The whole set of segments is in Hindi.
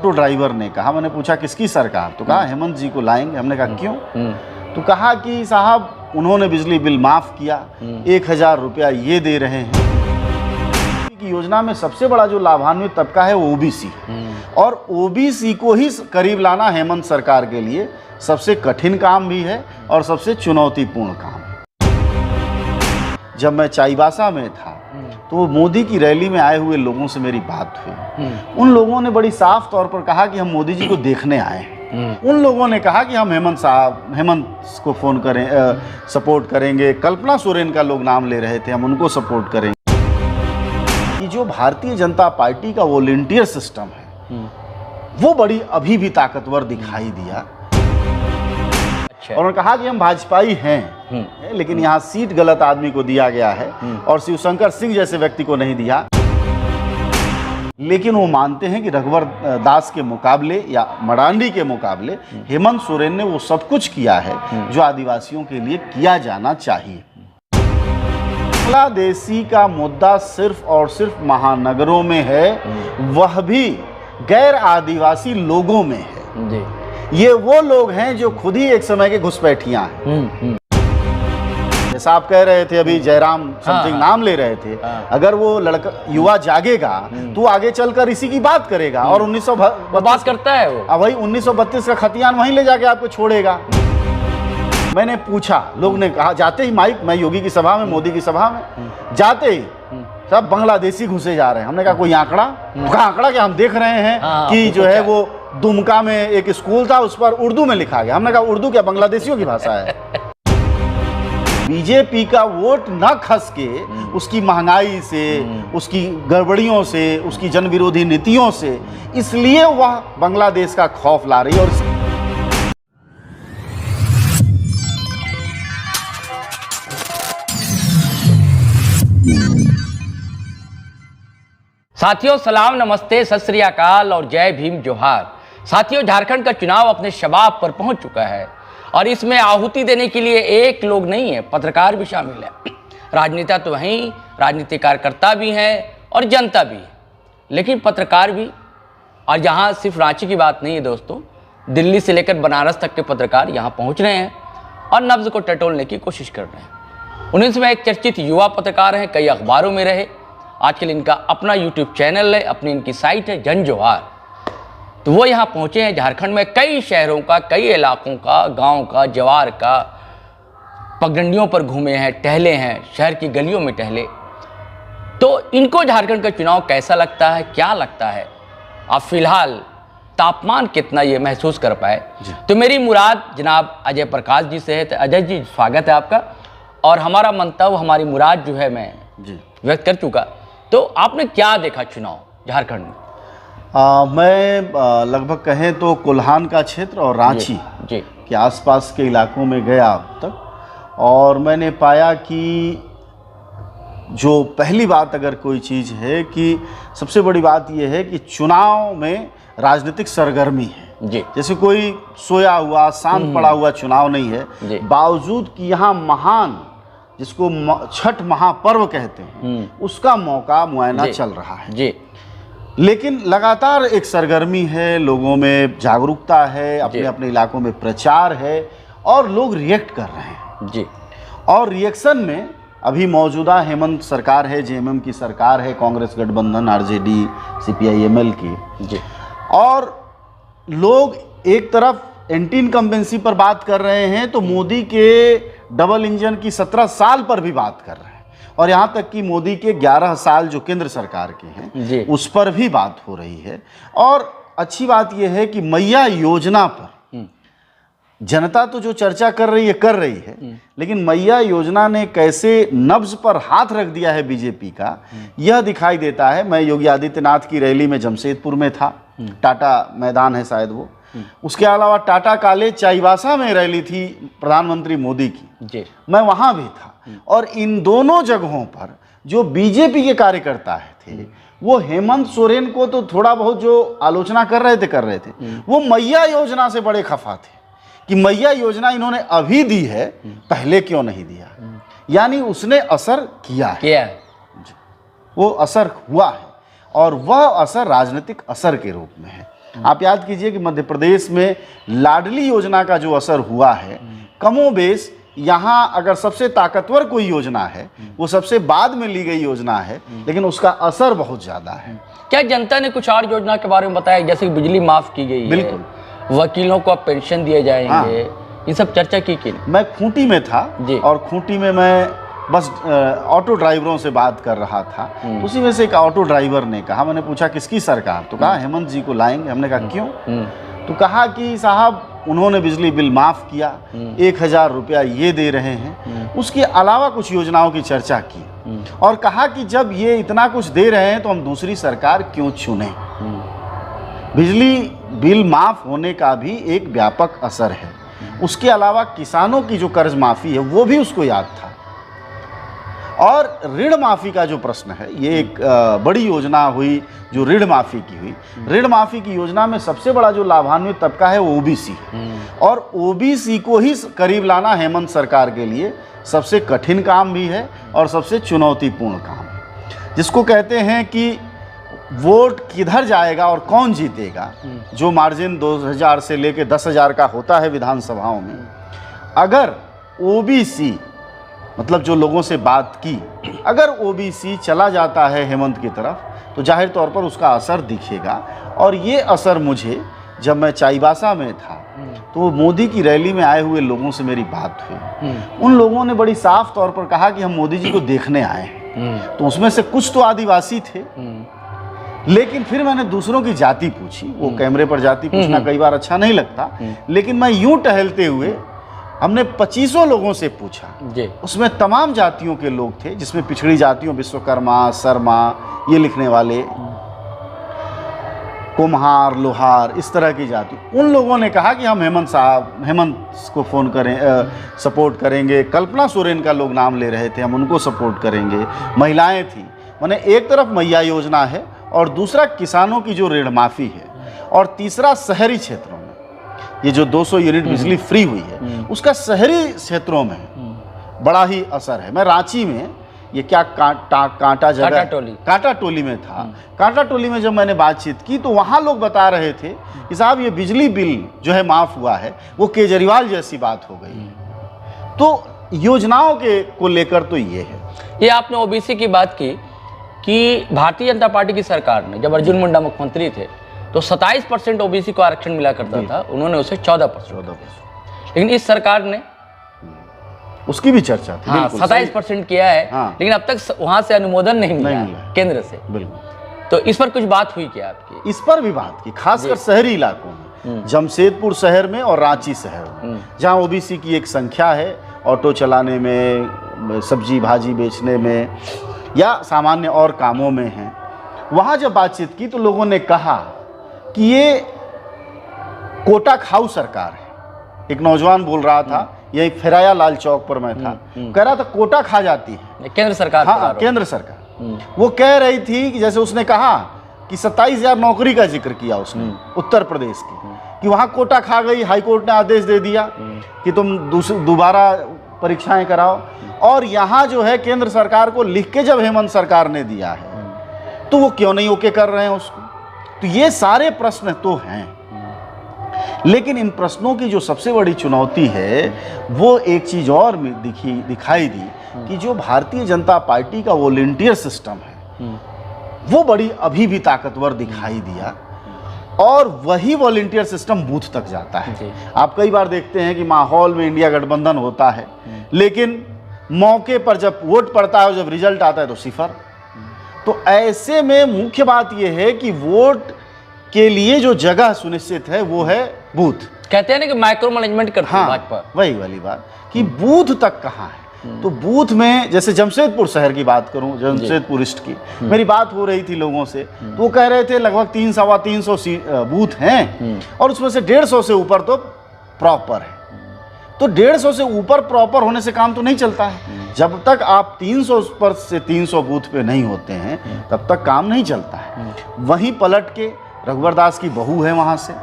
ऑटो ड्राइवर ने कहा, मैंने पूछा किसकी सरकार, तो कहा हेमंत जी को लाएंगे। हमने कहा क्यों? तो कहा कि साहब उन्होंने बिजली बिल माफ किया, 1000 रुपया ये दे रहे हैं। की योजना में सबसे बड़ा जो लाभान्वित तबका है वो ओबीसी, और ओबीसी को ही करीब लाना हेमंत सरकार के लिए सबसे कठिन काम भी है और सबसे चुनौतीपूर्ण काम है। जब मैं चाईबासा में था तो मोदी की रैली में आए हुए लोगों से मेरी बात हुई। उन लोगों ने बड़ी साफ तौर पर कहा कि हम मोदी जी को देखने आए हैं। उन लोगों ने कहा कि हम हेमंत को फोन करें, सपोर्ट करेंगे। कल्पना सोरेन का लोग नाम ले रहे थे, हम उनको सपोर्ट करेंगे। कि जो भारतीय जनता पार्टी का वॉलंटियर सिस्टम है वो बड़ी अभी भी ताकतवर दिखाई दिया। और उन्होंने कहा कि हम भाजपाई हैं, लेकिन यहाँ सीट गलत आदमी को दिया गया है और शिवशंकर सिंह जैसे व्यक्ति को नहीं दिया। लेकिन वो मानते हैं कि रघुवर दास के मुकाबले या मडांडी के मुकाबले हेमंत सोरेन ने वो सब कुछ किया है जो आदिवासियों के लिए किया जाना चाहिए। बांग्लादेशी का मुद्दा सिर्फ और सिर्फ महानगरों में है, वह भी गैर आदिवासी लोगों में है। ये वो लोग हैं जो खुद ही एक समय के घुसपैठियां हैं। जैसा आप कह रहे थे अभी, जयराम समथिंग नाम ले रहे थे, अगर वो लड़का युवा जागेगा तो आगे चलकर इसी की बात करेगा और 1932 बात करता है वो। वही 1932 का खतियान वहीं ले जाके आपको छोड़ेगा। मैंने पूछा, लोग ने कहा जाते ही माइक, मैं योगी की सभा में, मोदी की सभा में जाते ही सब बांग्लादेशी घुसे जा रहे हैं। हमने कहा कोई आंकड़ा? कहा आंकड़ा क्या, हम देख रहे हैं कि जो है वो दुमका में एक स्कूल था, उस पर उर्दू में लिखा गया। हमने कहा उर्दू क्या बांग्लादेशियों की भाषा है? बीजेपी का वोट न खस के उसकी महंगाई से, उसकी गड़बड़ियों से, उसकी जन विरोधी नीतियों से, इसलिए वह बांग्लादेश का खौफ ला रही है। और साथियों सलाम, नमस्ते, सत श्री अकाल और जय भीम जोहार। साथियों, झारखंड का चुनाव अपने शबाब पर पहुंच चुका है और इसमें आहुति देने के लिए एक लोग नहीं है, पत्रकार भी शामिल है। राजनेता तो वहीं, राजनीतिक कार्यकर्ता भी हैं और जनता भी है, लेकिन पत्रकार भी। और यहाँ सिर्फ रांची की बात नहीं है दोस्तों, दिल्ली से लेकर बनारस तक के पत्रकार यहाँ पहुँच रहे हैं और नब्ज को टटोलने की कोशिश कर रहे हैं। उन्हीं में एक चर्चित युवा पत्रकार हैं, कई अखबारों में रहे, आजकल इनका अपना यूट्यूब चैनल है, अपनी इनकी साइट है जन जोहार। तो वो यहाँ पहुँचे हैं झारखंड में कई शहरों का, कई इलाकों का, गांव का, जवार का, पगडंडियों पर घूमे हैं, टहले हैं, शहर की गलियों में टहले। तो इनको झारखंड का चुनाव कैसा लगता है, क्या लगता है, अब फिलहाल तापमान कितना ये महसूस कर पाए। तो मेरी मुराद जनाब अजय प्रकाश जी से है। तो अजय जी, स्वागत है आपका। और हमारा मंतव्य, हमारी मुराद जो है मैं व्यक्त कर चुका। तो आपने क्या देखा चुनाव झारखंड में? मैं लगभग कहें तो कोल्हान का क्षेत्र और रांची के आसपास के इलाकों में गया अब तक, और मैंने पाया कि जो पहली बात अगर कोई चीज़ है कि सबसे बड़ी बात यह है कि चुनाव में राजनीतिक सरगर्मी है। जैसे कोई सोया हुआ, शांत पड़ा हुआ चुनाव नहीं है, बावजूद कि यहाँ महान, जिसको छठ महापर्व कहते हैं, उसका मौका मुआयना चल रहा है। लेकिन लगातार एक सरगर्मी है, लोगों में जागरूकता है, अपने अपने इलाकों में प्रचार है और लोग रिएक्ट कर रहे हैं। और रिएक्शन में अभी मौजूदा हेमंत सरकार है, जेएमएम की सरकार है, कांग्रेस गठबंधन, आरजेडी, सीपीआई-एमएल की, और लोग एक तरफ एंटी इनकम्बेंसी पर बात कर रहे हैं तो मोदी के डबल इंजन की 17 साल पर भी बात कर रहे हैं, और यहाँ तक कि मोदी के 11 साल जो केंद्र सरकार के हैं उस पर भी बात हो रही है। और अच्छी बात यह है कि मैया योजना पर जनता तो जो चर्चा कर रही है, लेकिन मैया योजना ने कैसे नब्ज पर हाथ रख दिया है बीजेपी का, यह दिखाई देता है। मैं योगी आदित्यनाथ की रैली में जमशेदपुर में था, टाटा मैदान है शायद वो, उसके अलावा टाटा कॉलेज चाईबासा में रैली थी प्रधानमंत्री मोदी की, मैं वहाँ भी था। और इन दोनों जगहों पर जो बीजेपी के कार्यकर्ता थे वो हेमंत सोरेन को तो थोड़ा बहुत जो आलोचना कर रहे थे, वो मैया योजना से बड़े खफा थे कि मैया योजना इन्होंने अभी दी है, पहले क्यों नहीं दिया। यानी उसने असर किया है, वो असर हुआ है, और वह असर राजनीतिक असर के रूप में है। आप याद कीजिए कि मध्य प्रदेश में लाडली योजना का जो असर हुआ है, कमोबेश यहाँ अगर सबसे ताकतवर कोई योजना है वो सबसे बाद में ली गई योजना है, लेकिन उसका असर बहुत ज़्यादा है। क्या जनता ने कुछ और योजना के बारे में बताया, जैसे कि बिजली माफ की गई बिल्कुल, है, वकीलों को अब पेंशन दिए जाएंगे, ये सब चर्चा की कि मैं खूंटी में था जी। और खूंटी में मैं बस ऑटो ड्राइवरों से बात कर रहा था, उसी में से एक ऑटो ड्राइवर ने कहा, मैंने पूछा किसकी सरकार, तो कहा हेमंत जी को लाएंगे। हमने कहा क्यों, तो कहा कि साहब उन्होंने बिजली बिल माफ़ किया, 1000 रुपया ये दे रहे हैं, उसके अलावा कुछ योजनाओं की चर्चा की और कहा कि जब ये इतना कुछ दे रहे हैं तो हम दूसरी सरकार क्यों चुनें। बिजली बिल माफ़ होने का भी एक व्यापक असर है। उसके अलावा किसानों की जो कर्ज माफ़ी है वो भी उसको याद था, और ऋण माफ़ी का जो प्रश्न है, ये एक बड़ी योजना हुई जो ऋण माफ़ी की हुई। ऋण माफ़ी की योजना में सबसे बड़ा जो लाभान्वित तबका है वो ओबीसी है, और ओबीसी को ही करीब लाना हेमंत सरकार के लिए सबसे कठिन काम भी है और सबसे चुनौतीपूर्ण काम है, जिसको कहते हैं कि वोट किधर जाएगा और कौन जीतेगा। जो मार्जिन 2000 से लेके 10,000 का होता है विधानसभाओं में, अगर ओबीसी मतलब जो लोगों से बात की, अगर ओबीसी चला जाता है हेमंत की तरफ तो जाहिर तौर पर उसका असर दिखेगा। और ये असर मुझे जब मैं चाईबासा में था तो मोदी की रैली में आए हुए लोगों से मेरी बात हुई, उन लोगों ने बड़ी साफ तौर पर कहा कि हम मोदी जी को देखने आए हैं। तो उसमें से कुछ तो आदिवासी थे, लेकिन फिर मैंने दूसरों की जाति पूछी। वो कैमरे पर जाति पूछना कई बार अच्छा नहीं लगता, लेकिन मैं यूं टहलते हुए हमने 25 लोगों से पूछा जी। उसमें तमाम जातियों के लोग थे, जिसमें पिछड़ी जातियों विश्वकर्मा, शर्मा, ये लिखने वाले, कुम्हार, लोहार, इस तरह की जाति। उन लोगों ने कहा कि हम हेमंत को फ़ोन करें, सपोर्ट करेंगे। कल्पना सोरेन का लोग नाम ले रहे थे, हम उनको सपोर्ट करेंगे। महिलाएं थी, माने एक तरफ मैया योजना है और दूसरा किसानों की जो ऋण माफ़ी है, और तीसरा शहरी क्षेत्रों में ये जो 200 यूनिट बिजली फ्री हुई है, उसका शहरी क्षेत्रों में बड़ा ही असर है। मैं रांची में, ये क्या कांटा जगह, कांटा टोली में था। कांटा टोली में जब मैंने बातचीत की तो वहाँ लोग बता रहे थे कि साहब ये बिजली बिल जो है माफ़ हुआ है, वो केजरीवाल जैसी बात हो गई है। तो योजनाओं के को लेकर तो ये है। ये आपने ओबीसी की बात की कि भारतीय जनता पार्टी की सरकार ने, जब अर्जुन मुंडा मुख्यमंत्री थे तो 27% ओबीसी को आरक्षण मिला करता था, उन्होंने उसे 14%। लेकिन इस सरकार ने, उसकी भी चर्चा थी, हाँ, 27% किया है। हाँ। लेकिन अब तक वहां से अनुमोदन नहीं मिला केंद्र से। बिल्कुल। तो इस पर कुछ बात हुई क्या आपकी? इस पर भी बात की, खासकर शहरी इलाकों में, जमशेदपुर शहर में और रांची शहर में, जहाँ ओबीसी की एक संख्या है, ऑटो चलाने में, सब्जी भाजी बेचने में या सामान्य और कामों में है। वहाँ जब बातचीत की तो लोगों ने कहा कि ये कोटा खाऊ सरकार है। एक नौजवान बोल रहा था, यही फेराया लाल चौक पर मैं था, कह रहा था कोटा खा जाती है केंद्र सरकार। हाँ, केंद्र सरकार। वो कह रही थी कि जैसे उसने कहा कि 27,000 नौकरी का जिक्र किया उसने उत्तर प्रदेश की, कि वहाँ कोटा खा गई। हाईकोर्ट ने आदेश दे दिया कि तुम दोबारा परीक्षाएं कराओ, और यहाँ जो है केंद्र सरकार को लिख के जब हेमंत सरकार ने दिया है तो वो क्यों नहीं ओके कर रहे हैं उसको। तो ये सारे प्रश्न तो हैं, लेकिन इन प्रश्नों की जो सबसे बड़ी चुनौती है वो एक चीज़ और दिखाई दी कि जो भारतीय जनता पार्टी का वॉलंटियर सिस्टम है वो बड़ी अभी भी ताकतवर दिखाई दिया, और वही वॉलंटियर सिस्टम बूथ तक जाता है। आप कई बार देखते हैं कि माहौल में इंडिया गठबंधन होता है, लेकिन मौके पर जब वोट पड़ता है और जब रिजल्ट आता है तो सिफर। तो ऐसे में मुख्य बात यह है कि वोट के लिए जो जगह सुनिश्चित है वो है बूथ। कहते हैं ना कि माइक्रो मैनेजमेंट करती है भाजपा। वही वाली बात कि बूथ तक कहाँ है। तो बूथ में, जैसे जमशेदपुर शहर की बात करूं, जमशेदपुर ईस्ट की मेरी बात हो रही थी लोगों से, तो वो कह रहे थे लगभग 300-325 बूथ हैं और उसमें से 150 से ऊपर तो प्रॉपर है। तो 150 से ऊपर प्रॉपर होने से काम तो नहीं चलता है। जब तक आप 300 पर से 300 बूथ पे नहीं होते हैं तब तक काम नहीं चलता है। वहीं पलट के रघुवर दास की बहू है वहाँ से,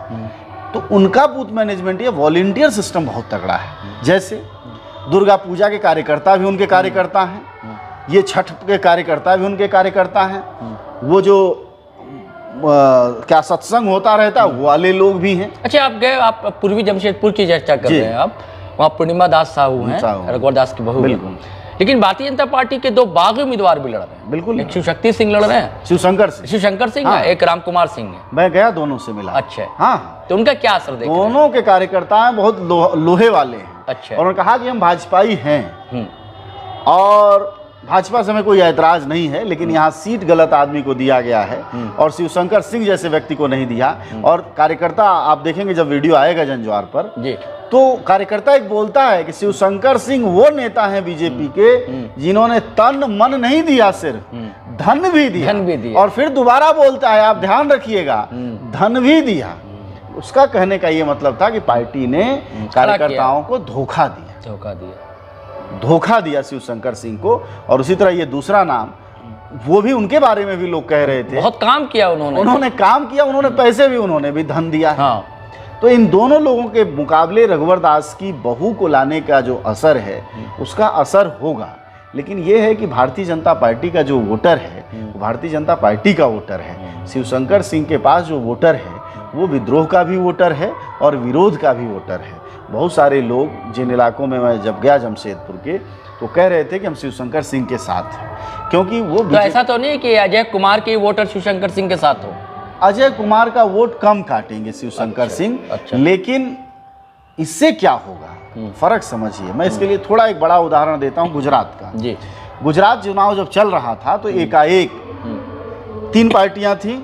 तो उनका बूथ मैनेजमेंट, ये वॉलंटियर सिस्टम बहुत तगड़ा है। जैसे दुर्गा पूजा के कार्यकर्ता भी उनके कार्यकर्ता हैं, ये छठ के कार्यकर्ता भी उनके कार्यकर्ता हैं, वो जो क्या सत्संग होता रहता है, वो वाले लोग भी हैं। अच्छा, आप गए, आप पूर्वी जमशेदपुर की चर्चा कर रहे हैं, आप वहाँ पूर्णिमा दास साहू हैं, रघुवर दास की बहू। बिल्कुल। लेकिन भारतीय जनता पार्टी के 2 बागी उम्मीदवार भी लड़ रहे हैं। बिल्कुल। एक शिवशक्ति सिंह लड़ रहे हैं, शिवशंकर सिंह हाँ। एक राम कुमार सिंह है। मैं गया, दोनों से मिला। अच्छा, हाँ, तो उनका क्या असर देखा? दोनों के कार्यकर्ता हैं, बहुत लोहे वाले हैं। अच्छा। और उन्होंने कहा कि हम भाजपाई हैं और भाजपा से हमें कोई ऐतराज नहीं है, लेकिन यहाँ सीट गलत आदमी को दिया गया है और शिवशंकर सिंह जैसे व्यक्ति को नहीं दिया। और कार्यकर्ता, आप देखेंगे जब वीडियो आएगा जंजवार पर जी, तो कार्यकर्ता एक बोलता है कि शिवशंकर सिंह वो नेता हैं बीजेपी के जिन्होंने तन मन नहीं दिया, सिर्फ धन भी दिया। और फिर दोबारा बोलता है, आप ध्यान रखिएगा, धन भी दिया। उसका कहने का ये मतलब था कि पार्टी ने कार्यकर्ताओं को धोखा दिया शिवशंकर सिंह को। और उसी तरह ये दूसरा नाम, वो भी उनके बारे में भी लोग कह रहे थे, बहुत काम किया उन्होंने काम किया, उन्होंने पैसे भी, उन्होंने भी धन दिया। हाँ। तो इन दोनों लोगों के मुकाबले रघुवर दास की बहू को लाने का जो असर है, उसका असर होगा। लेकिन ये है कि भारतीय जनता पार्टी का जो वोटर है, वो भारतीय जनता पार्टी का वोटर है। शिवशंकर सिंह के पास जो वोटर है, वो विद्रोह का भी वोटर है और विरोध का भी वोटर है। बहुत सारे लोग, जिन इलाकों में मैं जब गया जमशेदपुर के, तो कह रहे थे कि हम शिवशंकर सिंह के साथ हैं, क्योंकि वो तो ऐसा तो नहीं कि अजय कुमार के वोटर शिवशंकर सिंह के साथ हो? अजय कुमार का वोट कम काटेंगे शिवशंकर सिंह। लेकिन इससे क्या होगा, फर्क समझिए। मैं इसके लिए थोड़ा एक बड़ा उदाहरण देता हूँ, गुजरात का जी। गुजरात चुनाव जब चल रहा था तो एकाएक 3 पार्टियां थी,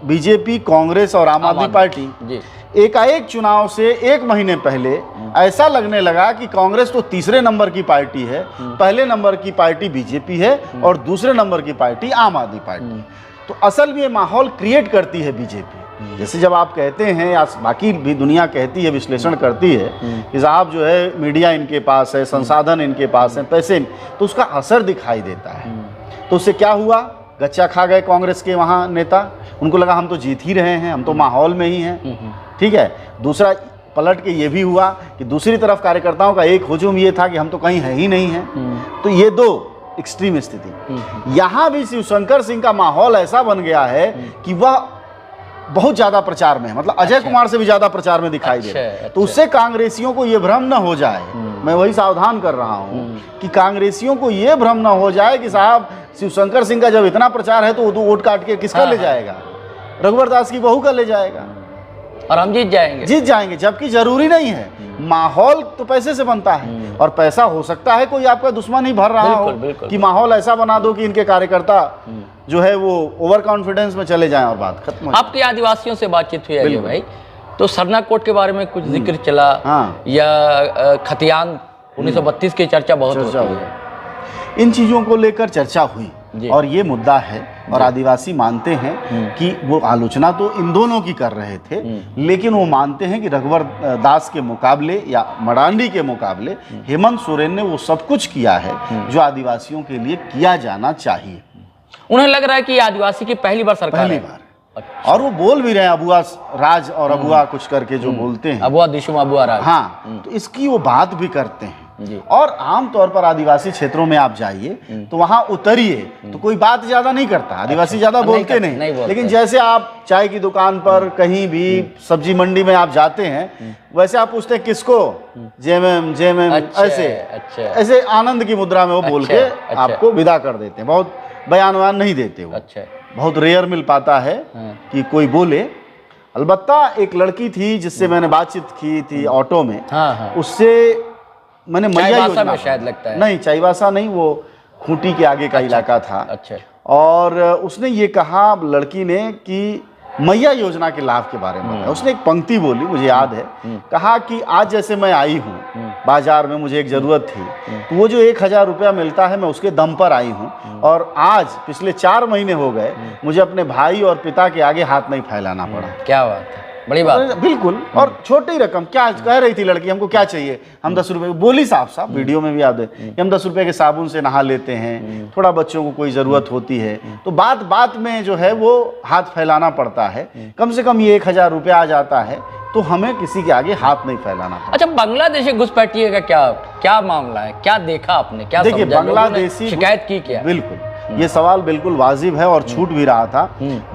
बीजेपी, कांग्रेस और आम आदमी पार्टी जी। एकाएक चुनाव से 1 महीने पहले ऐसा लगने लगा कि कांग्रेस तो तीसरे नंबर की पार्टी है, पहले नंबर की पार्टी बीजेपी है और दूसरे नंबर की पार्टी आम आदमी पार्टी। तो असल में ये माहौल क्रिएट करती है बीजेपी। जैसे जब आप कहते हैं, या बाकी भी दुनिया कहती है, विश्लेषण करती है कि साहब जो है मीडिया इनके पास है, संसाधन इनके पास है, पैसे, तो उसका असर दिखाई देता है। तो उससे क्या हुआ, गच्चा खा गए कांग्रेस के वहाँ नेता। उनको लगा हम तो जीत ही रहे हैं, हम तो माहौल में ही हैं। ठीक है। दूसरा पलट के ये भी हुआ कि दूसरी तरफ कार्यकर्ताओं का एक हुजूम ये था कि हम तो कहीं है ही नहीं हैं। तो ये 2 एक्सट्रीम स्थिति। यहाँ भी शिवशंकर सिंह का माहौल ऐसा बन गया है कि वह बहुत ज्यादा प्रचार में है, मतलब अजय कुमार से भी ज्यादा प्रचार में दिखाई दे रहा है। तो उससे कांग्रेसियों को ये भ्रम न हो जाए, मैं वही सावधान कर रहा हूँ कि कांग्रेसियों को ये भ्रम न हो जाए कि साहब शिवशंकर सिंह का जब इतना प्रचार है तो वो वोट काट के किसका ले जाएगा, रघुवर दास की बहू का ले जाएगा और हम जीत जाएंगे। जबकि जरूरी नहीं है। माहौल तो पैसे से बनता है और पैसा हो सकता है कोई आपका दुश्मन ही भर रहा हो कि माहौल ऐसा बना दो कि इनके कार्यकर्ता जो है वो ओवर कॉन्फिडेंस में चले जाएं और बात खत्म। आपके आदिवासियों से बातचीत हुई है भाई, तो सरना कोट के बारे में कुछ जिक्र चला या खतियान 1932 की चर्चा बहुत होती है, इन चीज़ों को लेकर चर्चा हुई और ये मुद्दा है। और आदिवासी मानते हैं कि वो आलोचना तो इन दोनों की कर रहे थे, लेकिन वो मानते हैं कि रघुवर दास के मुकाबले या मडांडी के मुकाबले हेमंत सोरेन ने वो सब कुछ किया है जो आदिवासियों के लिए किया जाना चाहिए। उन्हें लग रहा है कि आदिवासी की पहली बार सरकार है। अच्छा। और वो बोल भी रहे हैं अबुआ राज और अबुआ कुछ करके जो बोलते हैं, अबुआ दिशुम अबुआ राज। हाँ, तो इसकी वो बात भी करते हैं। और आमतौर पर आदिवासी क्षेत्रों में आप जाइए तो वहां उतरिए तो कोई बात ज्यादा नहीं करता, आदिवासी ज्यादा बोलते नहीं। लेकिन जैसे आप चाय की दुकान पर, कहीं भी सब्जी मंडी में आप जाते हैं, वैसे आप पूछते हैं किसको, जेएमएम ऐसे आनंद की मुद्रा में वो बोल के आपको विदा कर देते हैं। बहुत बयान नहीं देते वो। बहुत रेयर मिल पाता है कि कोई बोले। अलबत्ता एक लड़की थी जिससे मैंने बातचीत की थी ऑटो में, उससे मैंने मैया योजना में शायद लगता है, नहीं चाईबासा नहीं, वो खूंटी के आगे का इलाका था। अच्छा। और उसने ये कहा लड़की ने कि मैया योजना के लाभ के बारे में बताया। उसने एक पंक्ति बोली, मुझे याद है, कहा कि आज जैसे मैं आई हूँ बाजार में, मुझे एक जरूरत थी, तो वो जो 1000 रुपया मिलता है मैं उसके दम पर आई हूँ, और आज पिछले 4 महीने हो गए मुझे अपने भाई और पिता के आगे हाथ नहीं फैलाना पड़ा। क्या बात है, बड़ी बात। बिल्कुल। और छोटी रकम, क्या कह रही थी लड़की, हमको क्या चाहिए, हम 10 रुपए, बोली साफ वीडियो में भी याद है कि हम 10 रुपए के साबुन से नहा लेते हैं, थोड़ा बच्चों को कोई जरूरत होती है, तो बात बात में जो है वो हाथ फैलाना पड़ता है। कम से कम ये 1000 रुपया आ जाता है तो हमें किसी के आगे हाथ नहीं फैलाना पड़ता। अच्छा, बांग्लादेशी घुसपैठिए का क्या मामला है, क्या देखा आपने, क्या देखिए बांग्लादेशी शिकायत की क्या? बिल्कुल, ये सवाल बिल्कुल वाजिब है और छूट भी रहा था।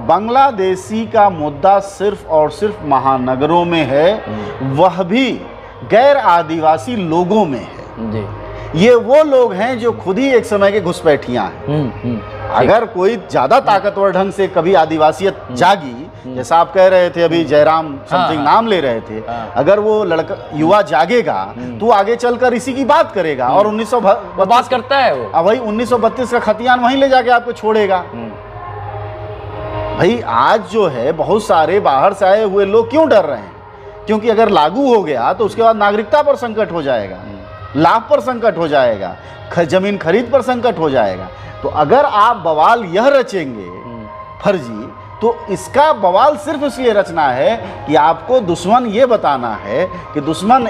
बांग्लादेशी का मुद्दा सिर्फ और सिर्फ महानगरों में है, वह भी गैर आदिवासी लोगों में है जी। ये वो लोग हैं जो खुद ही एक समय के घुसपैठियां हैं। अगर कोई ज्यादा ताकतवर ढंग से कभी आदिवासियत जागी, जैसा आप कह रहे थे अभी, जयराम समथिंग नाम ले रहे थे, अगर वो लड़का युवा जागेगा तो आगे चलकर इसी की बात करेगा और 1932 बात करता है वो, वही 1932 का खतियान वहीं ले जाके आपको छोड़ेगा। भाई आज जो है बहुत सारे बाहर से आए हुए लोग क्यों डर रहे हैं? क्योंकि अगर लागू हो गया तो उसके बाद नागरिकता पर संकट हो जाएगा, लाभ पर संकट हो जाएगा, जमीन खरीद पर संकट हो जाएगा। तो अगर आप बवाल यह रचेंगे फर्जी, तो इसका बवाल सिर्फ इसलिए रचना है कि आपको दुश्मन ये बताना है कि दुश्मन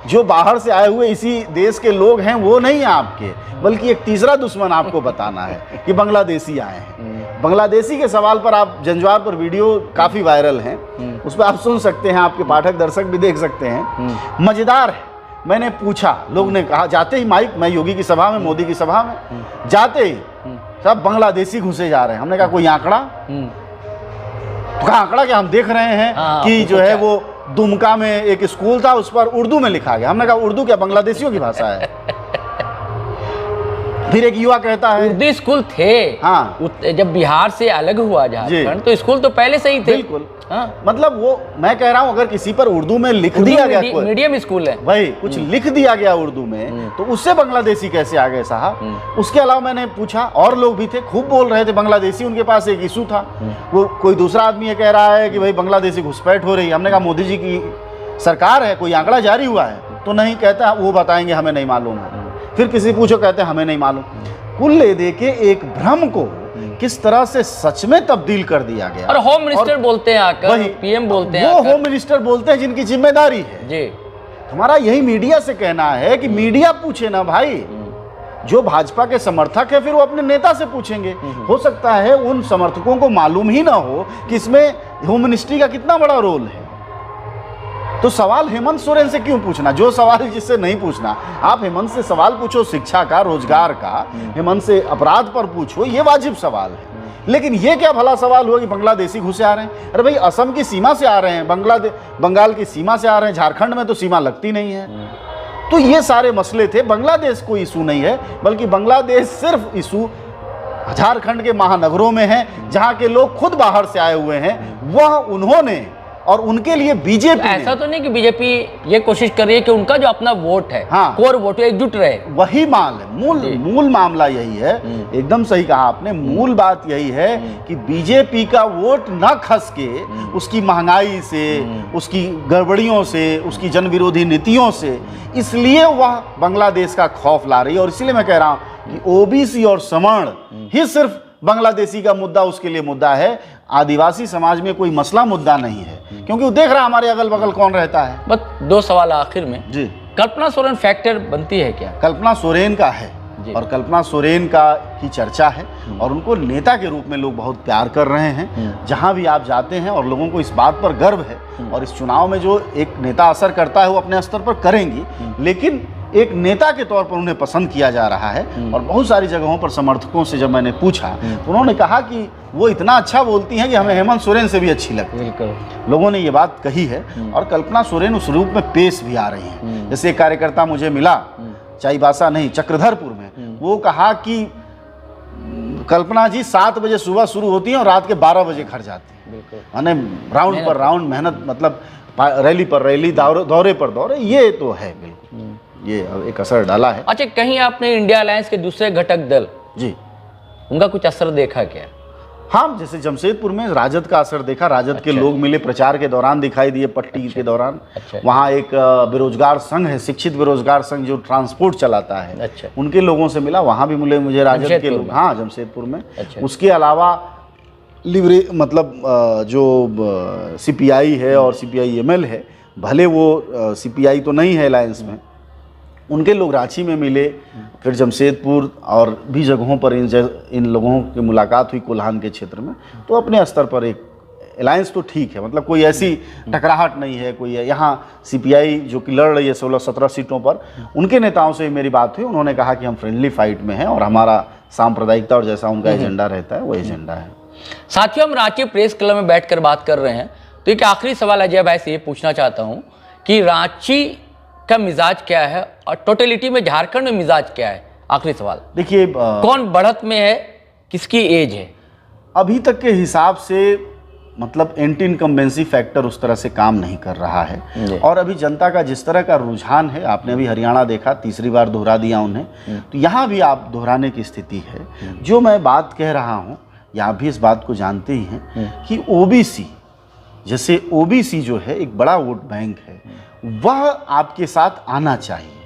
जो बाहर से आए हुए इसी देश के लोग हैं वो नहीं है आपके, बल्कि एक तीसरा दुश्मन आपको बताना है कि बांग्लादेशी आए हैं। बांग्लादेशी के सवाल पर आप जंजवार पर वीडियो काफ़ी वायरल हैं, उस पर आप सुन सकते हैं, आपके पाठक दर्शक भी देख सकते हैं। मज़ेदार है। मैंने पूछा, लोग ने कहा, जाते ही माइक, मैं योगी की सभा में, मोदी की सभा में, जाते ही सब बांग्लादेशी घुसे जा रहे हैं। हमने कहा कोई आंकड़ा? तो कहा आंकड़ा क्या, हम देख रहे हैं कि जो है वो दुमका में एक स्कूल था, उस पर उर्दू में लिखा गया। हमने कहा उर्दू क्या बांग्लादेशियों की भाषा है? फिर एक युवा कहता है उर्दू स्कूल थे। हाँ, जब बिहार से अलग हुआ झारखंड तो स्कूल तो पहले से ही थे। बिल्कुल। हाँ। मतलब वो मैं कह रहा हूँ, अगर किसी पर उर्दू में लिख दिया गया, मीडियम स्कूल है भाई, कुछ लिख दिया गया उर्दू में, तो उससे बांग्लादेशी कैसे आ गए साहब? उसके अलावा मैंने पूछा, और लोग भी थे, खूब बोल रहे थे बांग्लादेशी, उनके पास एक इशू था। वो कोई दूसरा आदमी ये कह रहा है कि भाई बांग्लादेशी घुसपैठ हो रही है। हमने कहा मोदी जी की सरकार है, कोई आंकड़ा जारी हुआ है? तो नहीं, कहता वो बताएंगे, हमें नहीं मालूम। फिर किसी पूछो, कहते हैं हमें नहीं मालूम। कुल ले दे के एक भ्रम को किस तरह से सच में तब्दील कर दिया गया। और होम मिनिस्टर बोलते हैं आकर, पीएम बोलते हैं, वो होम मिनिस्टर बोलते हैं जिनकी जिम्मेदारी है जी। हमारा यही मीडिया से कहना है कि मीडिया पूछे ना भाई, जो भाजपा के समर्थक है फिर वो अपने नेता से पूछेंगे। हो सकता है उन समर्थकों को मालूम ही ना हो कि इसमें होम मिनिस्ट्री का कितना बड़ा रोल है। तो सवाल हेमंत सोरेन से क्यों पूछना, जो सवाल जिससे नहीं पूछना? आप हेमंत से सवाल पूछो शिक्षा का, रोजगार का, हेमंत से अपराध पर पूछो, ये वाजिब सवाल है। लेकिन ये क्या भला सवाल हुआ कि बांग्लादेशी घुसे आ रहे हैं? अरे भाई, असम की सीमा से आ रहे हैं, बंगाल की सीमा से आ रहे हैं, झारखंड में तो सीमा लगती नहीं है। तो ये सारे मसले थे। बांग्लादेश कोई इशू नहीं है, बल्कि बांग्लादेश सिर्फ इशू झारखंड के महानगरों में है, जहाँ के लोग खुद बाहर से आए हुए हैं। वह उन्होंने और उनके लिए बीजेपी, ऐसा तो नहीं कि बीजेपी ये कोशिश कर रही है कि उनका जो अपना वोट है, हाँ, कोर वोट है, एकजुट रहे। वही माल है, मूल मामला यही है। एकदम सही कहा आपने। मूल बात यही है कि बीजेपी का वोट न खस के उसकी महंगाई से, उसकी गड़बड़ियों से, उसकी जन विरोधी नीतियों से, इसलिए वह बांग्लादेश का खौफ ला रही है। और इसलिए मैं कह रहा हूं कि ओबीसी और सवर्ण ही सिर्फ बांग्लादेशी का मुद्दा उसके लिए मुद्दा है। आदिवासी समाज में कोई मसला मुद्दा नहीं है, क्योंकि वो देख रहा है हमारे अगल बगल कौन रहता है। बस दो सवाल आखिर में जी। कल्पना सोरेन फैक्टर बनती है क्या? कल्पना सोरेन का है, और कल्पना सोरेन की चर्चा है, और उनको नेता के रूप में लोग बहुत प्यार कर रहे हैं। जहां भी आप जाते हैं, और लोगों को इस बात पर गर्व है, और इस चुनाव में जो एक नेता असर करता है वो अपने स्तर पर करेंगी, लेकिन एक नेता के तौर पर उन्हें पसंद किया जा रहा है। और बहुत सारी जगहों पर समर्थकों से जब मैंने पूछा तो उन्होंने कहा कि वो इतना अच्छा बोलती हैं कि हमें हेमंत सोरेन से भी अच्छी लगती है। लोगों ने ये बात कही है, और कल्पना सोरेन उस रूप में पेश भी आ रही हैं। जैसे एक कार्यकर्ता मुझे मिला, चाईबासा नहीं, चक्रधरपुर में, वो कहा कि कल्पना जी 7 बजे सुबह शुरू होती हैं और रात के 12 बजे घर जाती हैं। माने राउंड पर राउंड मेहनत, मतलब रैली पर रैली, दौरे पर दौरे, ये तो है बिल्कुल, ये एक असर डाला है। अच्छा, कहीं आपने इंडिया अलायंस के दूसरे घटक दल जी, उनका कुछ असर देखा क्या? हाँ, जैसे जमशेदपुर में राजद का असर देखा। राजद के लोग मिले, प्रचार के दौरान दिखाई दिए, पट्टी के दौरान। वहाँ एक बेरोजगार संघ है, शिक्षित बेरोजगार संघ, जो ट्रांसपोर्ट चलाता है, उनके लोगों से मिला, वहाँ भी मिले मुझे राजद के लोग। हाँ, जमशेदपुर में। उसके अलावा मतलब जो सीपीआई है और सीपीआई-एमएल है, भले वो सीपीआई तो नहीं है अलायंस में, उनके लोग रांची में मिले। फिर जमशेदपुर और भी जगहों पर इन लोगों की मुलाकात हुई, कोल्हान के क्षेत्र में। तो अपने स्तर पर एक अलायंस तो ठीक है, मतलब कोई ऐसी टकराहट नहीं है। कोई यहाँ सीपीआई जो कि लड़ रही है 16-17 सीटों पर, उनके नेताओं से मेरी बात हुई, उन्होंने कहा कि हम फ्रेंडली फाइट में हैं और हमारा सांप्रदायिकता और जैसा उनका एजेंडा रहता है वो एजेंडा है। साथियों, हम रांची प्रेस क्लब में बैठकर बात कर रहे हैं, तो एक आखिरी सवाल अजय भाई से ये पूछना चाहता हूँ कि रांची का मिजाज क्या है और टोटलिटी में झारखंड में मिजाज क्या है? आखिरी सवाल। देखिए, कौन बढ़त में है, किसकी एज है? अभी तक के हिसाब से मतलब एंटी इनकम्बेंसी फैक्टर उस तरह से काम नहीं कर रहा है, और अभी जनता का जिस तरह का रुझान है, आपने अभी हरियाणा देखा, तीसरी बार दोहरा दिया उन्हें, तो यहाँ भी आप दोहराने की स्थिति है। जो मैं बात कह रहा हूँ, यहाँ भी इस बात को जानते ही हैं कि ओबीसी, जैसे ओबीसी जो है एक बड़ा वोट बैंक है, वह आपके साथ आना चाहिए।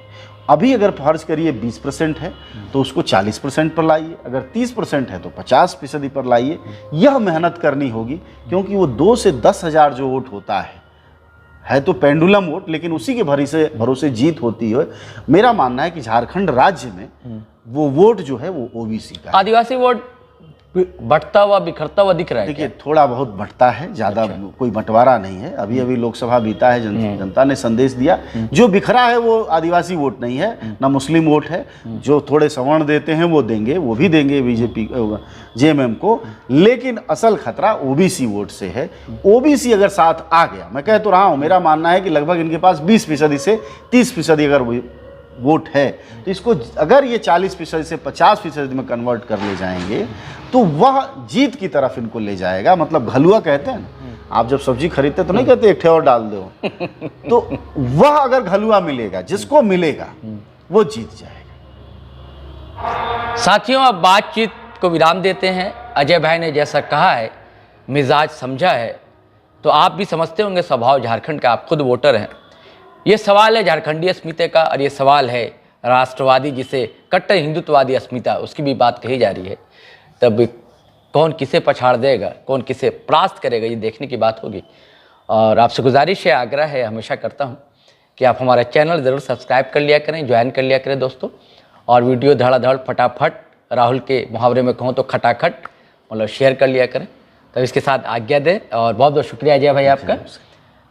अभी अगर फर्ज करिए 20% है तो उसको 40% पर लाइए, अगर 30% है तो 50% पर लाइए। यह मेहनत करनी होगी, क्योंकि वो 2 से 10 हज़ार जो वोट होता है तो पेंडुलम वोट, लेकिन उसी के भरोसे जीत होती है। मेरा मानना है कि झारखंड राज्य में वो वोट जो है वो ओबीसी का है। आदिवासी वोट बढ़ता हुआ बिखरता हुआ दिख रहा है? देखिए, थोड़ा बहुत बढ़ता है, ज़्यादा कोई बंटवारा नहीं है। अभी अभी लोकसभा बीता है, जनता ने संदेश दिया, जो बिखरा है वो आदिवासी वोट नहीं है, ना मुस्लिम वोट है। जो थोड़े सवर्ण देते हैं वो देंगे, वो भी देंगे बीजेपी जेएमएम को, लेकिन असल खतरा ओबीसी वोट से है। ओबीसी अगर साथ आ गया, मैं कह तो रहा हूँ, मेरा मानना है कि लगभग इनके पास 20% से 30% अगर वोट है, तो इसको अगर ये 40% से 50% में कन्वर्ट कर ले जाएंगे तो वह जीत की तरफ इनको ले जाएगा। मतलब घलुआ कहते हैं ना, आप जब सब्जी खरीदते तो नहीं कहते एक ठे और डाल दो, तो वह अगर घलुआ मिलेगा, जिसको मिलेगा वो जीत जाएगा। साथियों, अब बातचीत को विराम देते हैं। अजय भाई ने जैसा कहा है, मिजाज समझा है, तो आप भी समझते होंगे स्वभाव झारखंड का, आप खुद वोटर हैं। ये सवाल है झारखंडी अस्मिता का, और ये सवाल है राष्ट्रवादी, जिसे कट्टर हिंदुत्ववादी अस्मिता, उसकी भी बात कही जा रही है। तब कौन किसे पछाड़ देगा, कौन किसे परास्त करेगा, ये देखने की बात होगी। और आपसे गुजारिश है, आग्रह है, हमेशा करता हूँ कि आप हमारा चैनल ज़रूर सब्सक्राइब कर लिया करें, ज्वाइन कर लिया करें दोस्तों, और वीडियो धड़ाधड़ फटाफट, राहुल के मुहावरे में कहूँ तो खटाखट, मतलब शेयर कर लिया करें। तो इसके साथ आज्ञा दें, और बहुत बहुत शुक्रिया अजय भाई आपका।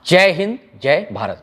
जय हिंद, जय भारत।